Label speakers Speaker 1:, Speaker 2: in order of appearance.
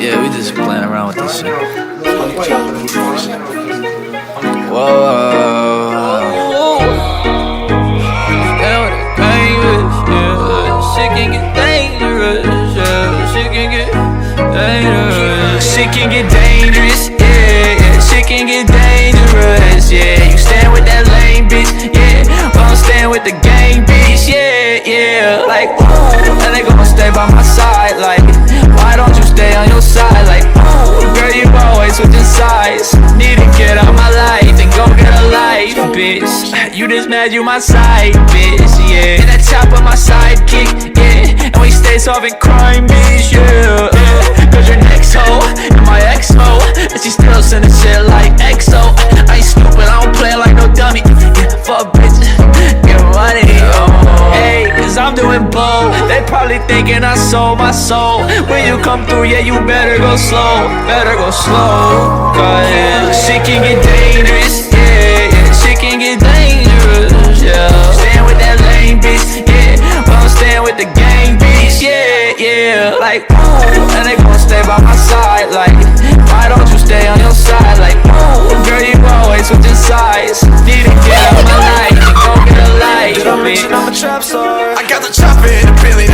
Speaker 1: Yeah, we just playing around with this shit. Whoa. Shit can get dangerous, yeah. Shit can get dangerous. Shit can get dangerous, yeah. Shit can get dangerous, yeah. You stand with that lame bitch, yeah. Well, I'm staying with the gang bitch, yeah. Like, ooh, and they gon' stay by my side, like, why don't you stay on your side? Like, ooh, girl, you always switching sides. Need to get out my life and go get a life, bitch. You just mad you my side, bitch, yeah. And that top of my sidekick, yeah. And we stay solving crime, bitch, yeah. Cause your next hoe and my ex-hoe, and she still sending shit like EXO. I ain't stupid, I don't play like no dummy. Yeah, fuck bitch, get money, hey, cause I'm doing both. They probably thinking I sold my soul. When you come through, yeah, you better go slow. Better go slow, cause shit can get dangerous, yeah. Shit can get dangerous, yeah. Staying with that lame bitch, yeah. Well, I'm staying with the gang bitch, yeah. Like, ooh, and they gon' stay by my side. Like, why don't you stay on your side? Like, ooh, girl, you always switching sides. Need to get out my life and go get a life.
Speaker 2: Did I mention I'm a trap star? I got the chopper in the Billy.